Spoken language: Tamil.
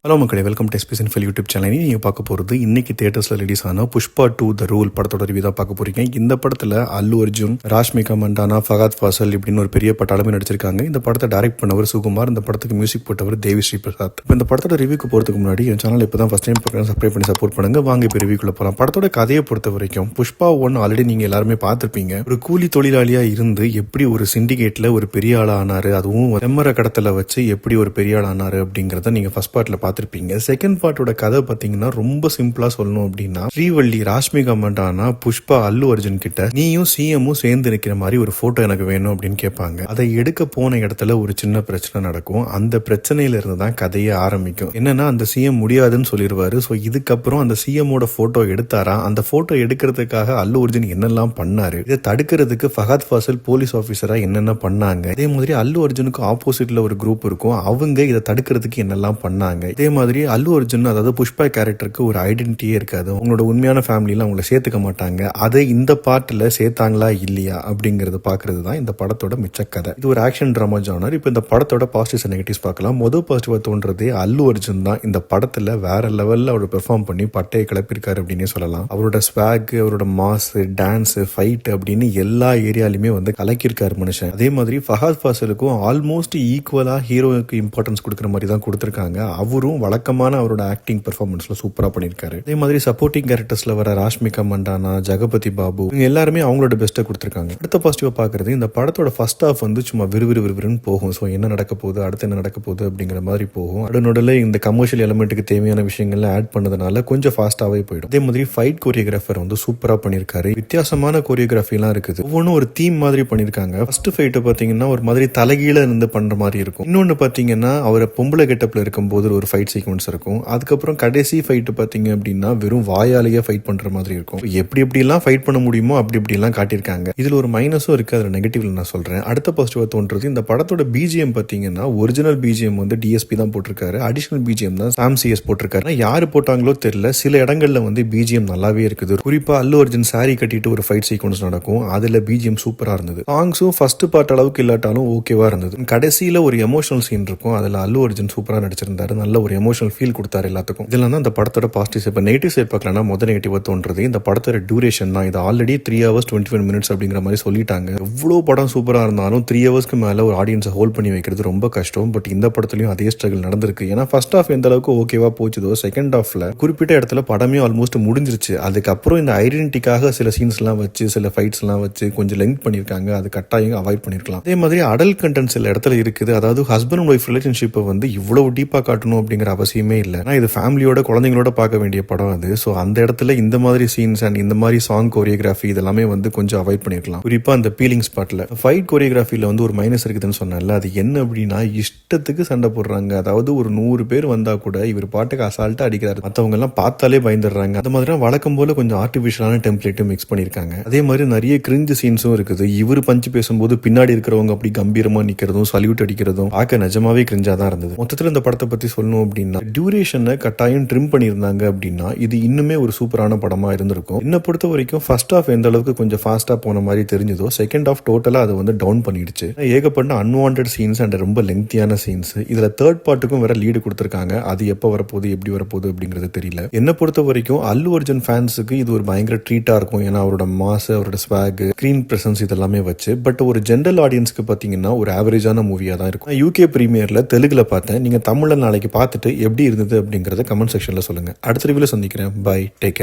ஹலோ மக்களே, வெல்கம் டு எஸ்பிஎஸ் இன்ஃபெல் யூடியூப் சேனல். நீங்கள் பார்க்க போகிறது இன்னைக்கு தியேட்டர்ஸில் ரிலீஸ் ஆன புஷ்பா 2 த ரூல் படத்தோட ரிவ்யூ தான் பார்க்க போறீங்க. இந்த படத்தில் அல்லு அர்ஜுன், ராஷ்மிகா மண்டானா, ஃபஹத் ஃபாசல் இப்படின்னு ஒரு பெரிய பட்டாளமே நடிச்சிருக்காங்க. இந்த படத்தை டைரக்ட் பண்ணவர் சுகுமார், இந்த படத்துக்கு மியூசிக் போட்டவர் தேவி ஸ்ரீ பிரசாத். இப்போ இந்த படத்தோட ரிவ்யூக்கு போகிறதுக்கு முன்னாடி என் சேனல் இப்போ தான் ஃபஸ்ட் டைம் பார்க்குறேன், சப்ஸ்கிரைப் பண்ணி சப்போர்ட் பண்ணுங்க. வாங்க இப்போ ரிவ்யூக்குள்ள போகலாம். படத்தோட கதையை பொறுத்த வரைக்கும் புஷ்பா 1 ஆல்ரெடி நீங்கள் எல்லாருமே பார்த்துருப்பீங்க. ஒரு கூலி தொழிலாளியாக இருந்து எப்படி ஒரு சிண்டிகேட்டில் ஒரு பெரிய ஆள் ஆனாரு, அதுவும் செம்மர கடத்தில் வச்சு எப்படி ஒரு பெரிய ஆள் ஆனாரு அப்படிங்கிறத நீங்கள் ஃபர்ஸ்ட் பார்ட்டில் பார்த்துருப்பீங்க. செகண்ட் பார்ட்டோட கதை பார்த்தீங்கன்னா ரொம்ப சிம்பிளா சொல்லணும் அப்படின்னா, ஸ்ரீவள்ளி ராஷ்மிகா மண்டானா புஷ்பா அல்லு அர்ஜுன் கிட்ட நீயும் சிஎம்மும் சேர்ந்து நிற்கிற மாதிரி ஒரு போட்டோ எனக்கு வேணும் அப்படின்னு கேட்பாங்க. அதை எடுக்க போன இடத்துல ஒரு சின்ன பிரச்சனை நடக்கும். அந்த பிரச்சனையில இருந்து தான் கதையே ஆரம்பிக்கும். என்னன்னா, அந்த சிஎம் முடியாதுன்னு சொல்லிடுவாரு. ஸோ இதுக்கப்புறம் அந்த சிஎம்மோட போட்டோ எடுத்தாரா, அந்த போட்டோ எடுக்கிறதுக்காக அல்லு அர்ஜுன் என்னெல்லாம் பண்ணாரு, இதை தடுக்கிறதுக்கு ஃபஹத் ஃபாசில் போலீஸ் ஆஃபீஸரா என்னென்ன பண்ணாங்க, இதே மாதிரி அல்லு அர்ஜுனுக்கு ஆப்போசிட்ல ஒரு குரூப் இருக்கும், அவங்க இதை தடுக்கிறதுக்கு என்னெல்லாம் பண்ணாங்க. இதே மாதிரி அல்லு அர்ஜுன், அதாவது புஷ்பா கேரக்டருக்கு ஒரு ஐடென்டிட்டியே இருக்காது. அவங்களோட உண்மையான ஃபேமிலியில அவங்கள சேர்த்துக்க மாட்டாங்க. அதை இந்த பார்ட்ல சேர்த்தாங்களா இல்லையா அப்படிங்கறது பாக்குறது தான் இந்த படத்தோட மிச்ச கதை. இது ஒரு ஆக்ஷன் டிராமா ஜானர். இப்போ இந்த படத்தோட பாசிட்டிவ்ஸ் அண்ட் நெகட்டிவ்ஸ் பார்க்கலாம். முதல் பாசிட்டிவா தோன்றதே அல்லு அர்ஜுன் தான். இந்த படத்துல வேற லெவல்ல அவர் பெர்ஃபார்ம் பண்ணி பட்டையை கிளப்பிருக்காரு அப்படின்னு சொல்லலாம். அவரோட ஸ்வாக், அவரோட மாஸ், டான்ஸ், ஃபைட் அப்படின்னு எல்லா ஏரியாலுமே வந்து கலக்கிருக்காரு மனுஷன். அதே மாதிரி ஃபஹத் ஃபாசிலுக்கும் ஆல்மோஸ்ட் ஈக்குவலா ஹீரோவுக்கு இம்பார்ட்டன்ஸ் கொடுக்குற மாதிரி தான் கொடுத்திருக்காங்க. அவரும் வழக்கமான அவரோட ஆக்டிங் பெர்ஃபார்மன்ஸ்ல சூப்பரா பண்ணிருக்காரு. அதே மாதிரி சப்போர்ட்டிங் கேரக்டர்ஸ்ல வர ராஷ்மிகா மண்டானா, ஜெகபதி பாபு, இவங்க எல்லாருமே அவங்களோட பெஸ்ட்டை கொடுத்திருக்காங்க. அடுத்த பாசிட்டிவா பாக்குறது, இந்த படத்தோட ஃபர்ஸ்ட் ஹாஃப் வந்து சும்மா விறுவிறுன்னு போகும். ஸோ என்ன நடக்க போகுது, அடுத்து என்ன நடக்க போகுது அப்படிங்கிற மாதிரி போகும். அடுநோடல இந்த கமர்ஷியல் எலிமெண்ட்டுக்கு தேவையான விஷயங்கள்ல ஆட் பண்ணதுனால கொஞ்சம் ஃபாஸ்டாவே போயிடும். அதே மாதிரி ஃபைட் கோரியோகிராஃபர் வந்து சூப்பரா பண்ணிருக்காரு. வித்தியாசமான கோரியோகிராஃபி எல்லாம் இருக்குது. ஒவ்வொன்றும் ஒரு தீம் மாதிரி பண்ணிருக்காங்க. ஃபர்ஸ்ட் ஃபைட் பாத்தீங்கன்னா ஒரு மாதிரி தலைகீழ இருந்து பண்ற மாதிரி இருக்கும். இன்னொன்னு பாத்தீங்கன்னா அவரை பொம்பளை கெட்டப்ல இருக்கும்போது ஒரு ஃபைட் சீக்வன்ஸ் இருக்கும். அதுக்கப்புறம் கடைசி ஃபைட் பாத்தீங்க அப்படின்னா வெறும் வாயாலேயே ஃபைட் பண்ற மாதிரி இருக்கும். எப்படி எல்லாம் ஃபைட் பண்ண முடியுமோ அப்படி எல்லாம் காட்டியிருக்காங்க. இதுல ஒரு மைனஸும் இருக்கு, அதுல நெகட்டிவ்ல நான் சொல்றேன். அடுத்த பாசிட்டிவா தோன்றது, இந்த படத்தோட பிஜிஎம் பாத்தீங்கன்னா ஒரிஜினல் பிஜிஎம் வந்து டிஎஸ்பி தான் போட்டிருக்காரு. அடிஷனல் பிஜிஎம் தான் சாம் சிஎஸ் போட்டிருக்காரு. யாரு போட்டாங்களோ தெரியல, சில இடங்கள்ல வந்து பிஜிஎம் நல்லாவே இருக்குது. குறிப்பா அல்லு அர்ஜுன் சாரி கட்டிட்டு ஒரு ஃபைட் சீக்வன்ஸ் நடக்கும். அதுல பிஜிஎம் சூப்பரா இருந்தது. சாங்ஸும் ஃபர்ஸ்ட் பார்ட் அளவுக்கு இல்லாட்டாலும் ஓகேவா இருந்தது. கடைசியில ஒரு எமோஷனல் சீன் இருக்கும். அதுல அல்லு அர்ஜுன் சூப்பரா நடிச்சிருந்தாரு. நல்ல ஒரு எமோஷனல் ஃபீல் கொடுத்தாரு எல்லாத்துக்கும். இதெல்லாம் தான் இந்த படத்தோட பாசிட்டிவ்ஸ். இப்போ நெகட்டிவ் சைட் பார்க்கலாம். முதல் நெகட்டிவா தோன்றது, இந்த படத்தோட டியூரேஷன் தான். இது ஆல்ரெடி 3 hours 21 minutes அப்படிங்கிற மாதிரி சொல்லிட்டாங்க. எவ்வளவு படம் சூப்பரா இருந்தாலும் 3 hours மேல ஒரு ஆடியன்ஸை ஹோல்ட் பண்ணி வைக்கிறது ரொம்ப கஷ்டம். பட் இந்த படத்துலயும் அதே ஸ்ட்ரகிள் நடந்திருக்கு. ஏன்னா ஃபர்ஸ்ட் ஹாஃப் எந்த அளவுக்கு ஓகேவா போச்சுதோ, செகண்ட் ஹாஃப்ல குறிப்பிட்ட இடத்துல படமே ஆல்மோஸ்ட் முடிஞ்சிருச்சு. அதுக்கப்புறம் இந்த ஐடென்டிட்டிக்காக சில சீன்ஸ் எல்லாம் வச்சு, சில ஃபைட்ஸ் எல்லாம் வச்சு கொஞ்சம் லெங்க் பண்ணிருக்காங்க. அது கட்டாயம் அவாய்ட் பண்ணிருக்கலாம். அதே மாதிரி அடல்ட் கண்டென்ட் சில இடத்துல இருக்குது. அதாவது ஹஸ்பண்ட் அண்ட் ஒய்ஃப் ரிலேஷன்ஷிப்பை வந்து இவ்வளவு டீப்பா காட்டணும் அப்படிங்கிற அவசியமே இல்லை. இது ஃபேமிலியோட குழந்தைங்களோட பார்க்க வேண்டிய படம் அது. ஸோ அந்த இடத்துல இந்த மாதிரி சீன்ஸ் அண்ட் இந்த மாதிரி சாங் கோரியோகிராஃபி இதெல்லாமே வந்து கொஞ்சம் அவாய்ட் பண்ணிருக்கலாம். குறிப்பா அந்த பீலிங் ஸ்பாட்ல. ஃபைட் கோரியோகிராஃபில வந்து ஒரு மைனஸ் இருக்குதுன்னு சொன்னேன்ல, அது என்ன அப்படின்னா இஷ்டத்துக்கு சண்டை போடுறாங்க. அதாவது ஒரு 100 பேர் வந்தா கூட இவர் பாட்டுக்கு அசால்ட்டா அடிக்கிறாரு. மற்றவங்க எல்லாம் பார்த்தாலே பயந்துடுறாங்க. அந்த மாதிரி வழக்கம் போல கொஞ்சம் ஆர்டிபிஷியலான டெம்ப்ளேட்டும் மிக்ஸ் பண்ணிருக்காங்க. அதே மாதிரி நிறைய கிரிஞ்சு சீன்ஸும் இருக்குது. இவர் பஞ்சு பேசும்போது பின்னாடி இருக்கிறவங்க அப்படி கம்பீரமா நிக்கிறதும் சல்யூட் அடிக்கிறதும் பார்க்க நிஜமாவே கிரிஞ்சா தான் இருந்தது. மொத்தத்தில் இந்த படத்தை பத்தி சொல்லணும் அப்படின்னா, டியூரேஷனை கட்டாயம் ட்ரிம் பண்ணியிருந்தாங்க அப்படின்னா இது இன்னுமே ஒரு சூப்பரான படமா இருந்திருக்கும். என்ன பொறுத்த வரைக்கும் ஃபர்ஸ்ட் ஹாஃப் எந்த அளவுக்கு கொஞ்சம் ஃபாஸ்டா போன மாதிரி தெரிஞ்சதோ, செகண்ட் ஹாஃப் டோட்டலா அதை வந்து டவுன் பண்ணிடுச்சு. ஏகப்பட்ட அன்வான்டட் சீன்ஸ் அண்ட் ரொம்ப லெங்க்தியான சீன்ஸ். இதுல தேர்ட் பார்ட்டுக்கும் வேற லீடு கொடுத்திருக்காங்க. அது எப்ப வரப்போகுது, எப்படி வரப்போகுது அப்படிங்கிறது தெரியல. என்ன பொறுத்த வரைக்கும் அல்லு அர்ஜுன் ஃபேன்ஸுக்கு இது ஒரு பயங்கர ட்ரீட்டா இருக்கும். ஏன்னா அவரோட மாஸ், அவரோட ஸ்வாக், ஸ்கிரீன் பிரசன்ஸ் இதெல்லாமே வச்சு. பட் ஒரு ஜென்ரல் ஆடியன்ஸ்க்கு பாத்தீங்கன்னா ஒரு ஆவரேஜான மூவியா தான் இருக்கும். யூகே பிரீமியர்ல தெலுங்குல பார்த்தேன். நீங்க தமிழ்ல நாளைக்கு பார்த்துட்டு எப்படி இருந்தது அப்படிங்கறத கமெண்ட் செக்ஷன்ல சொல்லுங்க. அடுத்த ரிவ்யூல சந்திக்கிறேன். Bye, take care.